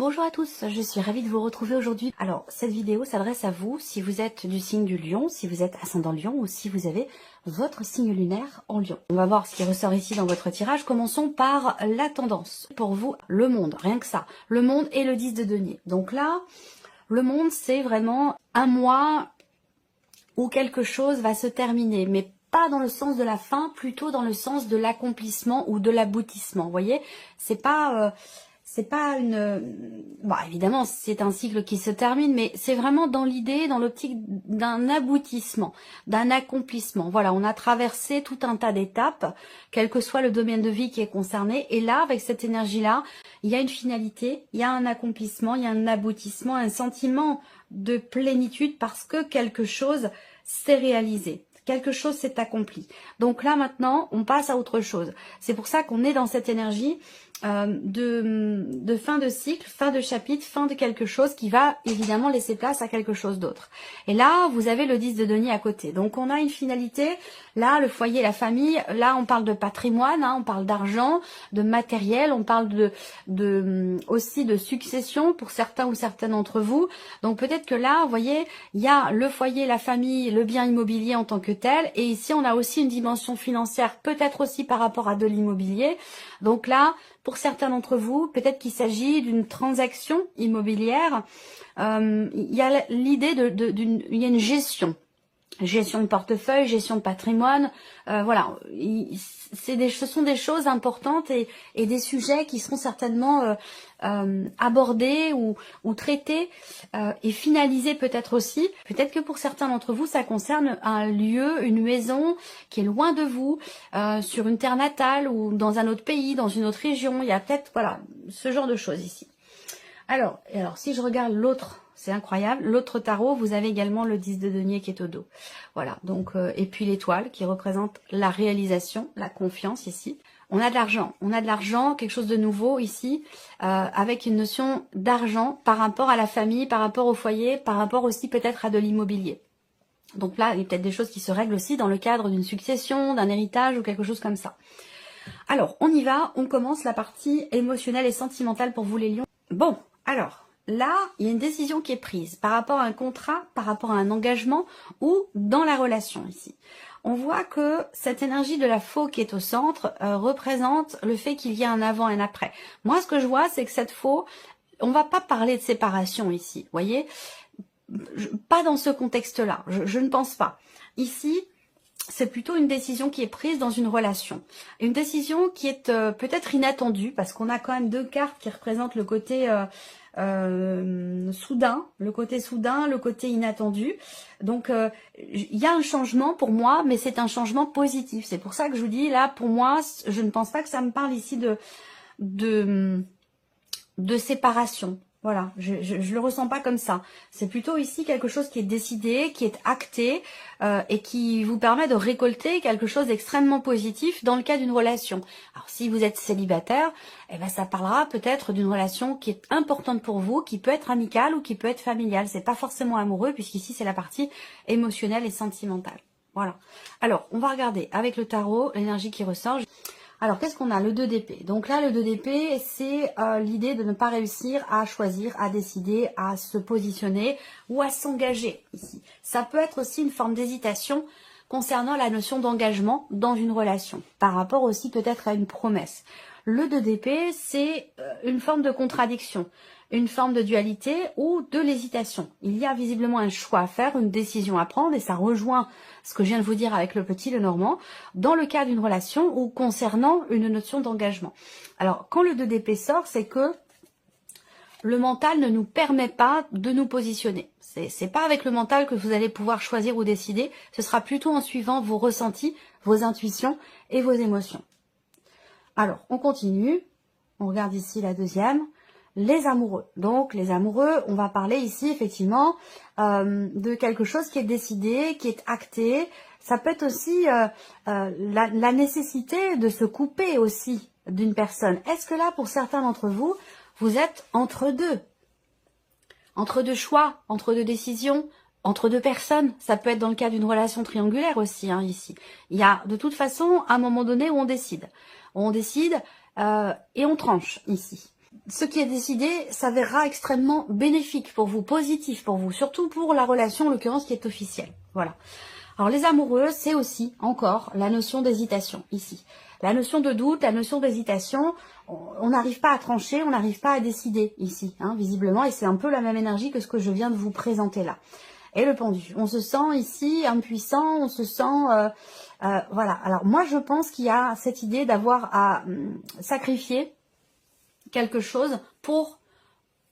Bonjour à tous, je suis ravie de vous retrouver aujourd'hui. Alors, cette vidéo s'adresse à vous si vous êtes du signe du Lion, si vous êtes ascendant Lion ou si vous avez votre signe lunaire en Lion. On va voir ce qui ressort ici dans votre tirage. Commençons par la tendance. Pour vous, le monde, rien que ça. Le monde et le 10 de denier. Donc là, le monde, c'est vraiment un mois où quelque chose va se terminer, mais pas dans le sens de la fin, plutôt dans le sens de l'accomplissement ou de l'aboutissement. Vous voyez, c'est pas une... Bon, évidemment, c'est un cycle qui se termine, mais c'est vraiment dans l'idée, dans l'optique d'un aboutissement, d'un accomplissement. Voilà, on a traversé tout un tas d'étapes, quel que soit le domaine de vie qui est concerné. Et là, avec cette énergie-là, il y a une finalité, il y a un accomplissement, il y a un aboutissement, un sentiment de plénitude parce que quelque chose s'est réalisé. Quelque chose s'est accompli. Donc là, maintenant, on passe à autre chose. C'est pour ça qu'on est dans cette énergie de fin de cycle, fin de chapitre, fin de quelque chose qui va évidemment laisser place à quelque chose d'autre. Et là, vous avez le 10 de denier à côté. Donc on a une finalité. Là, le foyer, la famille. Là, on parle de patrimoine, hein, on parle d'argent, de matériel, on parle aussi de succession pour certains ou certaines d'entre vous. Donc peut-être que là, vous voyez, il y a le foyer, la famille, le bien immobilier en tant que tel. Et ici, on a aussi une dimension financière, peut-être aussi par rapport à de l'immobilier. Donc là, pour certains d'entre vous, peut-être qu'il s'agit d'une transaction immobilière. Il y a l'idée il y a une gestion de portefeuille, gestion de patrimoine. Voilà, ce sont des choses importantes et des sujets qui seront certainement abordés ou traités et finalisés peut-être aussi. Peut-être que pour certains d'entre vous, ça concerne un lieu, une maison qui est loin de vous, sur une terre natale ou dans un autre pays, dans une autre région. Il y a peut-être, voilà, ce genre de choses ici. Alors, si je regarde l'autre, c'est incroyable, l'autre tarot, vous avez également le 10 de denier qui est au dos. Voilà, donc, et puis l'étoile qui représente la réalisation, la confiance ici. On a de l'argent, quelque chose de nouveau ici, avec une notion d'argent par rapport à la famille, par rapport au foyer, par rapport aussi peut-être à de l'immobilier. Donc là, il y a peut-être des choses qui se règlent aussi dans le cadre d'une succession, d'un héritage ou quelque chose comme ça. Alors, on y va, on commence la partie émotionnelle et sentimentale pour vous les lions. Bon, alors, là, il y a une décision qui est prise par rapport à un contrat, par rapport à un engagement ou dans la relation ici. On voit que cette énergie de la faux qui est au centre représente le fait qu'il y a un avant et un après. Moi, ce que je vois, c'est que cette faux, on va pas parler de séparation ici, voyez, pas dans ce contexte-là, je ne pense pas. Ici, c'est plutôt une décision qui est prise dans une relation. Une décision qui est peut-être inattendue, parce qu'on a quand même deux cartes qui représentent le côté soudain, le côté inattendu. Donc, il y a un changement pour moi, mais c'est un changement positif. C'est pour ça que je vous dis, là, pour moi, je ne pense pas que ça me parle ici de séparation. Voilà, je le ressens pas comme ça. C'est plutôt ici quelque chose qui est décidé, qui est acté et qui vous permet de récolter quelque chose d'extrêmement positif dans le cas d'une relation. Alors si vous êtes célibataire, eh ben ça parlera peut-être d'une relation qui est importante pour vous, qui peut être amicale ou qui peut être familiale. C'est pas forcément amoureux puisqu'ici c'est la partie émotionnelle et sentimentale. Voilà. Alors on va regarder avec le tarot l'énergie qui ressort. Alors, qu'est-ce qu'on a? Le 2 d'épée. Donc là, le 2 d'épée, c'est l'idée de ne pas réussir à choisir, à décider, à se positionner ou à s'engager ici. Ça peut être aussi une forme d'hésitation concernant la notion d'engagement dans une relation, par rapport aussi peut-être à une promesse. Le 2 d'épée, c'est une forme de contradiction, une forme de dualité ou de l'hésitation. Il y a visiblement un choix à faire, une décision à prendre, et ça rejoint ce que je viens de vous dire avec le petit, le normand, dans le cas d'une relation ou concernant une notion d'engagement. Alors, quand le 2 d'épée sort, c'est que le mental ne nous permet pas de nous positionner. C'est pas avec le mental que vous allez pouvoir choisir ou décider, ce sera plutôt en suivant vos ressentis, vos intuitions et vos émotions. Alors, on continue, on regarde ici la deuxième. Les amoureux. Donc, les amoureux, on va parler ici, effectivement, de quelque chose qui est décidé, qui est acté. Ça peut être aussi la nécessité de se couper aussi d'une personne. Est-ce que là, pour certains d'entre vous, vous êtes entre deux choix, entre deux décisions, entre deux personnes? Ça peut être dans le cas d'une relation triangulaire aussi, hein, ici. Il y a de toute façon un moment donné où on décide. On décide et on tranche ici. Ce qui est décidé s'avérera extrêmement bénéfique pour vous, positif pour vous, surtout pour la relation, en l'occurrence, qui est officielle. Voilà. Alors les amoureux, c'est aussi, encore, la notion d'hésitation, ici. La notion de doute, la notion d'hésitation, on n'arrive pas à trancher, on n'arrive pas à décider, ici, hein, visiblement, et c'est un peu la même énergie que ce que je viens de vous présenter là. Et le pendu, on se sent ici impuissant, on se sent... voilà, alors moi je pense qu'il y a cette idée d'avoir à sacrifier quelque chose pour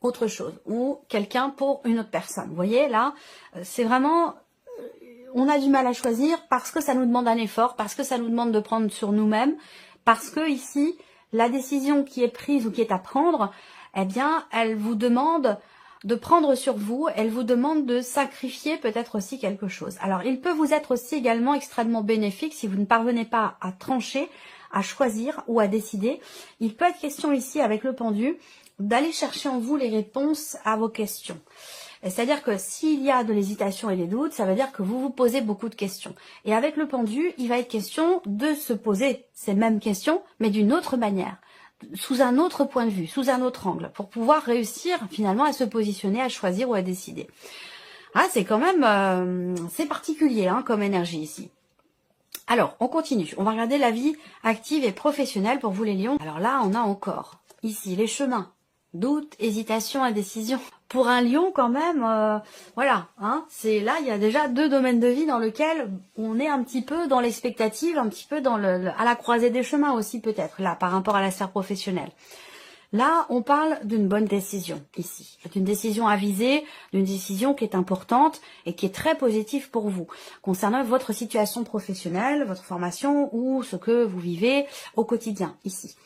autre chose, ou quelqu'un pour une autre personne. Vous voyez, là, c'est vraiment... On a du mal à choisir parce que ça nous demande un effort, parce que ça nous demande de prendre sur nous-mêmes, parce que ici, la décision qui est prise ou qui est à prendre, eh bien, elle vous demande de prendre sur vous, elle vous demande de sacrifier peut-être aussi quelque chose. Alors, il peut vous être aussi également extrêmement bénéfique si vous ne parvenez pas à trancher, à choisir ou à décider. Il peut être question ici, avec le pendu, d'aller chercher en vous les réponses à vos questions. C'est-à-dire que s'il y a de l'hésitation et des doutes, ça veut dire que vous vous posez beaucoup de questions. Et avec le pendu, il va être question de se poser ces mêmes questions, mais d'une autre manière, sous un autre point de vue, sous un autre angle, pour pouvoir réussir finalement à se positionner, à choisir ou à décider. Ah, c'est quand même, c'est particulier hein, comme énergie ici. Alors, on continue. On va regarder la vie active et professionnelle pour vous les lions. Alors là, on a encore, ici, les chemins. Doute, hésitation, indécision. Pour un lion, quand même, voilà, hein, c'est là, il y a déjà deux domaines de vie dans lesquels on est un petit peu dans l'expectative, un petit peu dans à la croisée des chemins aussi peut-être, là, par rapport à la sphère professionnelle. Là, on parle d'une bonne décision, ici. D'une décision avisée, d'une décision qui est importante et qui est très positive pour vous, concernant votre situation professionnelle, votre formation ou ce que vous vivez au quotidien, ici.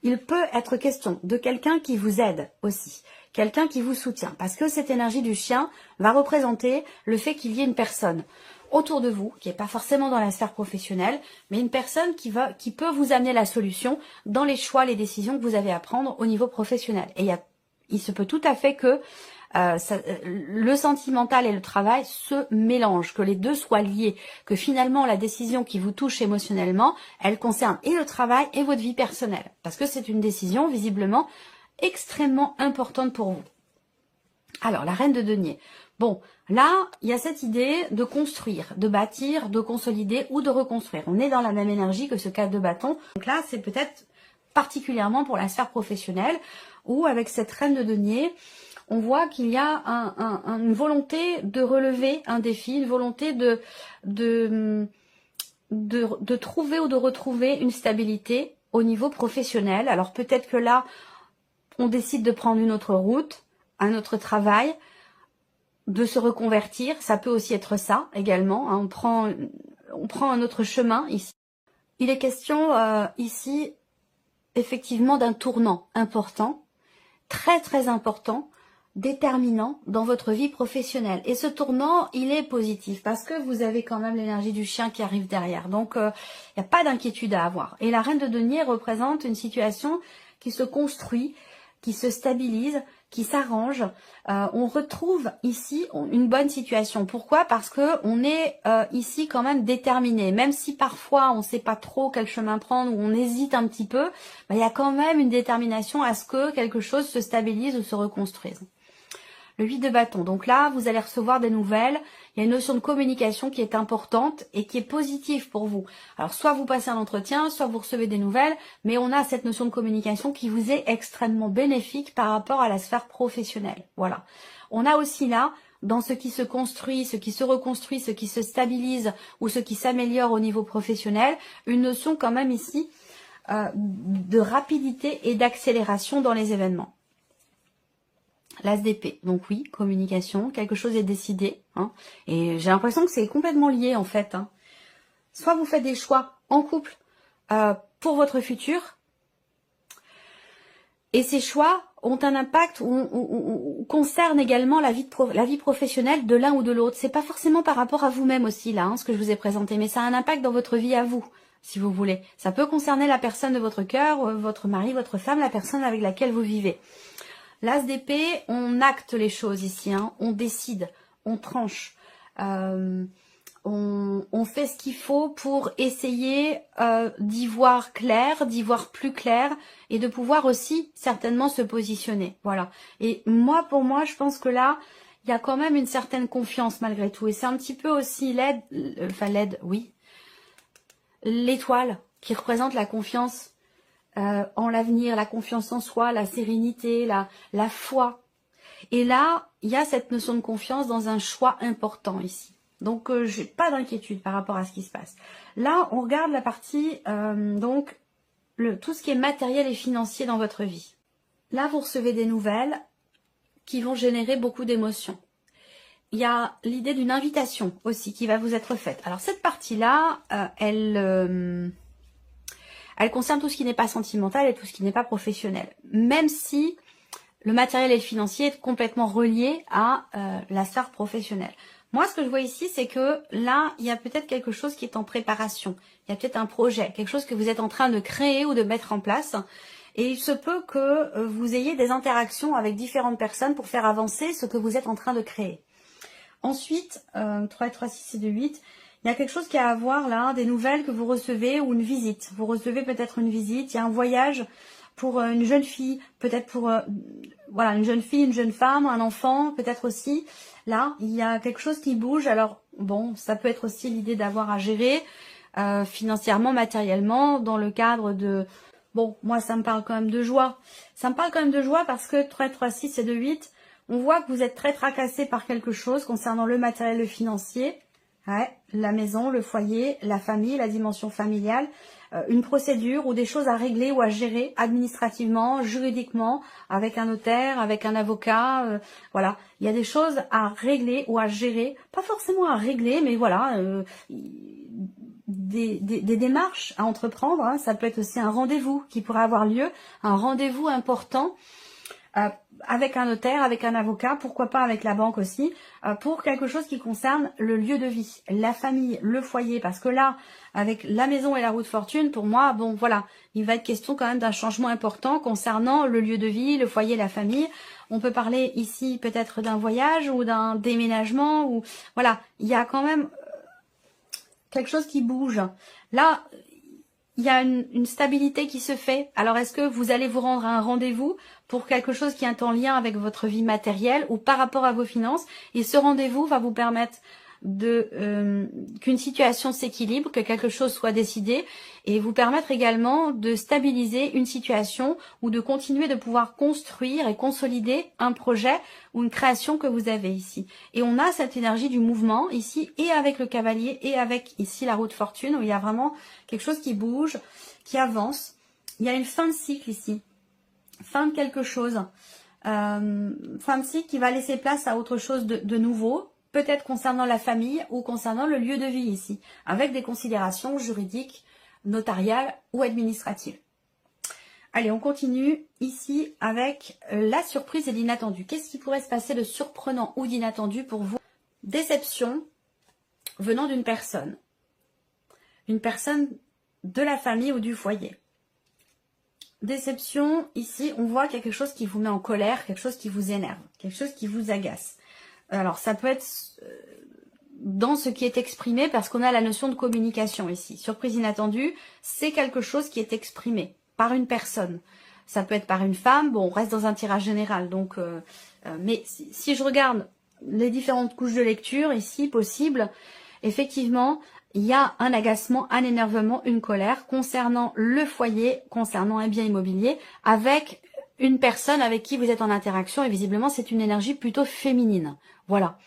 Il peut être question de quelqu'un qui vous aide aussi, quelqu'un qui vous soutient, parce que cette énergie du chien va représenter le fait qu'il y ait une personne autour de vous, qui n'est pas forcément dans la sphère professionnelle, mais une personne qui peut vous amener la solution dans les choix, les décisions que vous avez à prendre au niveau professionnel. Et il se peut tout à fait que le sentimental et le travail se mélangent, que les deux soient liés, que finalement la décision qui vous touche émotionnellement, elle concerne et le travail et votre vie personnelle. Parce que c'est une décision visiblement extrêmement importante pour vous. Alors, la reine de denier. Bon, là, il y a cette idée de construire, de bâtir, de consolider ou de reconstruire. On est dans la même énergie que ce 4 de bâton. Donc là, c'est peut-être particulièrement pour la sphère professionnelle, où avec cette reine de denier, on voit qu'il y a une volonté de relever un défi, une volonté de trouver ou de retrouver une stabilité au niveau professionnel. Alors peut-être que là, on décide de prendre une autre route, un autre travail, de se reconvertir. Ça peut aussi être ça également. Hein. On prend un autre chemin ici. Il est question ici effectivement d'un tournant important, très très important, déterminant dans votre vie professionnelle. Et ce tournant, il est positif parce que vous avez quand même l'énergie du chien qui arrive derrière. Donc, il n'y a pas d'inquiétude à avoir. Et la reine de denier représente une situation qui se construit, qui se stabilise, qui s'arrange. On retrouve ici une bonne situation. Pourquoi? Parce que on est ici quand même déterminé. Même si parfois on ne sait pas trop quel chemin prendre ou on hésite un petit peu, il y a quand même une détermination à ce que quelque chose se stabilise ou se reconstruise. Le 8 de bâton. Donc là, vous allez recevoir des nouvelles. Il y a une notion de communication qui est importante et qui est positive pour vous. Alors, soit vous passez un entretien, soit vous recevez des nouvelles, mais on a cette notion de communication qui vous est extrêmement bénéfique par rapport à la sphère professionnelle. Voilà. On a aussi là, dans ce qui se construit, ce qui se reconstruit, ce qui se stabilise ou ce qui s'améliore au niveau professionnel, une notion quand même ici de rapidité et d'accélération dans les événements. L'as d'épée, donc oui, communication, quelque chose est décidé, hein, et j'ai l'impression que c'est complètement lié en fait. Hein. Soit vous faites des choix en couple pour votre futur, et ces choix ont un impact ou concernent également la vie professionnelle de l'un ou de l'autre. C'est pas forcément par rapport à vous-même aussi là, hein, ce que je vous ai présenté, mais ça a un impact dans votre vie à vous, si vous voulez. Ça peut concerner la personne de votre cœur, votre mari, votre femme, la personne avec laquelle vous vivez. L'as d'épée, on acte les choses ici, hein, on décide, on tranche. on fait ce qu'il faut pour essayer d'y voir clair, d'y voir plus clair et de pouvoir aussi certainement se positionner. Voilà. Et moi, pour moi, je pense que là, il y a quand même une certaine confiance malgré tout. Et c'est un petit peu aussi l'aide, oui, l'étoile qui représente la confiance en l'avenir, la confiance en soi, la sérénité, la foi. Et là, il y a cette notion de confiance dans un choix important ici. Donc, j'ai pas d'inquiétude par rapport à ce qui se passe. Là, on regarde la partie, donc, tout ce qui est matériel et financier dans votre vie. Là, vous recevez des nouvelles qui vont générer beaucoup d'émotions. Il y a l'idée d'une invitation aussi qui va vous être faite. Alors, cette partie-là, elle concerne tout ce qui n'est pas sentimental et tout ce qui n'est pas professionnel. Même si le matériel et le financier est complètement relié à la sphère professionnelle. Moi, ce que je vois ici, c'est que là, il y a peut-être quelque chose qui est en préparation. Il y a peut-être un projet, quelque chose que vous êtes en train de créer ou de mettre en place. Et il se peut que vous ayez des interactions avec différentes personnes pour faire avancer ce que vous êtes en train de créer. Ensuite, 3, 3, 6 et 2, 8, il y a quelque chose qui a à voir là, des nouvelles que vous recevez ou une visite. Vous recevez peut-être une visite, il y a un voyage pour une jeune fille, peut-être pour voilà, une jeune fille, une jeune femme, un enfant, peut-être aussi. Là, il y a quelque chose qui bouge. Alors, bon, ça peut être aussi l'idée d'avoir à gérer financièrement, matériellement, dans le cadre de... Bon, moi, ça me parle quand même de joie. Ça me parle quand même de joie parce que 3, 3, 6 et 2, 8, on voit que vous êtes très tracassé par quelque chose concernant le matériel, le financier. Ouais, la maison, le foyer, la famille, la dimension familiale, une procédure ou des choses à régler ou à gérer administrativement, juridiquement, avec un notaire, avec un avocat, voilà. Il y a des choses à régler ou à gérer, pas forcément à régler, mais voilà, des démarches à entreprendre, hein. Ça peut être aussi un rendez-vous qui pourrait avoir lieu, un rendez-vous important, avec un notaire, avec un avocat, pourquoi pas avec la banque aussi, pour quelque chose qui concerne le lieu de vie, la famille, le foyer, parce que là, avec la maison et la roue de fortune, pour moi, bon voilà, il va être question quand même d'un changement important concernant le lieu de vie, le foyer, la famille. On peut parler ici peut-être d'un voyage ou d'un déménagement, ou voilà, il y a quand même quelque chose qui bouge. Là, il y a une stabilité qui se fait. Alors, est-ce que vous allez vous rendre à un rendez-vous pour quelque chose qui est en lien avec votre vie matérielle ou par rapport à vos finances? Et ce rendez-vous va vous permettre qu'une situation s'équilibre, que quelque chose soit décidé et vous permettre également de stabiliser une situation ou de continuer de pouvoir construire et consolider un projet ou une création que vous avez ici. Et on a cette énergie du mouvement ici et avec le cavalier et avec ici la roue de fortune où il y a vraiment quelque chose qui bouge, qui avance. Il y a une fin de cycle ici, fin de quelque chose, fin de cycle qui va laisser place à autre chose de nouveau, peut-être concernant la famille ou concernant le lieu de vie ici, avec des considérations juridiques, notariales ou administratives. Allez, on continue ici avec la surprise et l'inattendu. Qu'est-ce qui pourrait se passer de surprenant ou d'inattendu pour vous? Déception venant d'une personne. Une personne de la famille ou du foyer. Déception, ici, on voit quelque chose qui vous met en colère, quelque chose qui vous énerve, quelque chose qui vous agace. Alors, ça peut être dans ce qui est exprimé parce qu'on a la notion de communication ici. Surprise inattendue, c'est quelque chose qui est exprimé par une personne. Ça peut être par une femme, bon, on reste dans un tirage général. Donc, mais si je regarde les différentes couches de lecture ici possibles, effectivement, il y a un agacement, un énervement, une colère concernant le foyer, concernant un bien immobilier, avec une personne avec qui vous êtes en interaction et visiblement c'est une énergie plutôt féminine. Voilà.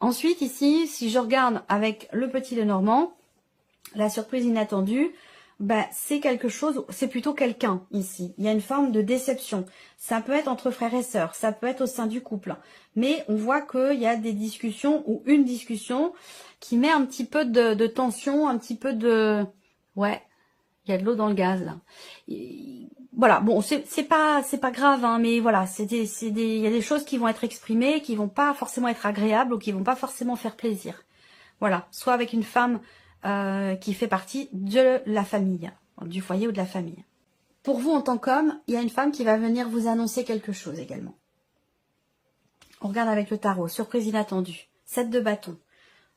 Ensuite ici, si je regarde avec le petit Lenormand, la surprise inattendue, ben, c'est quelque chose, c'est plutôt quelqu'un ici. Il y a une forme de déception. Ça peut être entre frères et sœurs, ça peut être au sein du couple. Mais on voit qu'il y a des discussions ou une discussion qui met un petit peu de tension, un petit peu de... Ouais, il y a de l'eau dans le gaz là. Voilà, bon, c'est pas grave, hein, mais voilà, il y a des choses qui vont être exprimées, qui vont pas forcément être agréables ou qui vont pas forcément faire plaisir. Voilà, soit avec une femme qui fait partie de la famille, du foyer ou de la famille. Pour vous en tant qu'homme, il y a une femme qui va venir vous annoncer quelque chose également. On regarde avec le tarot, surprise inattendue, 7 de bâton.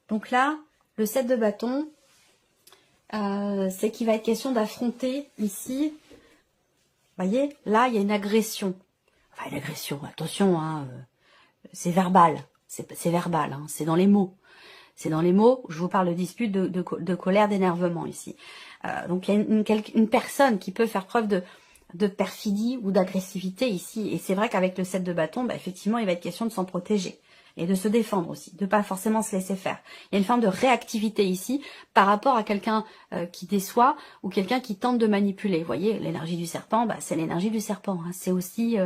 Donc là, Le 7 de bâton, c'est qu'il va être question d'affronter ici. Vous voyez, là, il y a une agression. Enfin, une agression, attention, hein, c'est verbal. C'est verbal, hein, c'est dans les mots. C'est dans les mots, je vous parle de dispute, de colère, d'énervement ici. Donc, il y a une personne qui peut faire preuve de perfidie ou d'agressivité ici. Et c'est vrai qu'avec le 7 de bâton, bah, effectivement, il va être question de s'en protéger. Et de se défendre aussi, de pas forcément se laisser faire. Il y a une forme de réactivité ici par rapport à quelqu'un qui déçoit ou quelqu'un qui tente de manipuler. Vous voyez, l'énergie du serpent, bah, c'est l'énergie du serpent. Hein. C'est aussi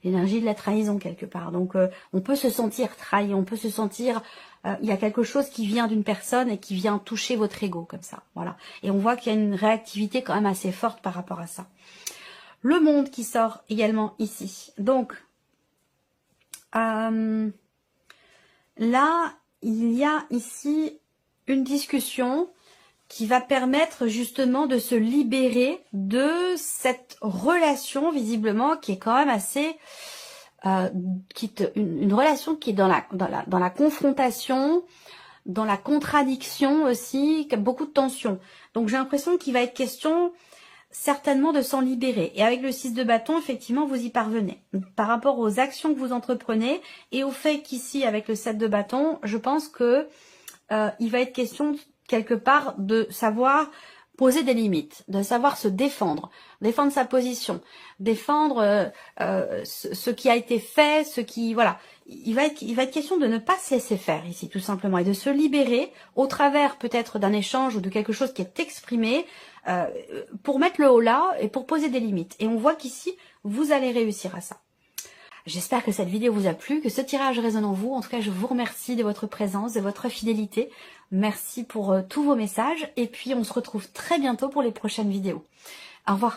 l'énergie de la trahison quelque part. Donc on peut se sentir trahi, on peut se sentir... il y a quelque chose qui vient d'une personne et qui vient toucher votre ego comme ça. Voilà. Et on voit qu'il y a une réactivité quand même assez forte par rapport à ça. Le monde qui sort également ici. Donc... là, il y a ici une discussion qui va permettre justement de se libérer de cette relation, visiblement, qui est quand même assez... une relation qui est dans la confrontation, dans la contradiction aussi, qui a beaucoup de tension. Donc j'ai l'impression qu'il va être question... certainement de s'en libérer. Et avec le 6 de bâton, effectivement, vous y parvenez. Par rapport aux actions que vous entreprenez et au fait qu'ici, avec le 7 de bâton, je pense que il va être question, quelque part, de savoir poser des limites, de savoir se défendre sa position, défendre ce qui a été fait, ce qui... Voilà. Il va être question de ne pas se laisser faire ici, tout simplement, et de se libérer au travers peut-être d'un échange ou de quelque chose qui est exprimé pour mettre le haut là et pour poser des limites. Et on voit qu'ici, vous allez réussir à ça. J'espère que cette vidéo vous a plu, que ce tirage résonne en vous. En tout cas, je vous remercie de votre présence, de votre fidélité. Merci pour tous vos messages. Et puis, on se retrouve très bientôt pour les prochaines vidéos. Au revoir.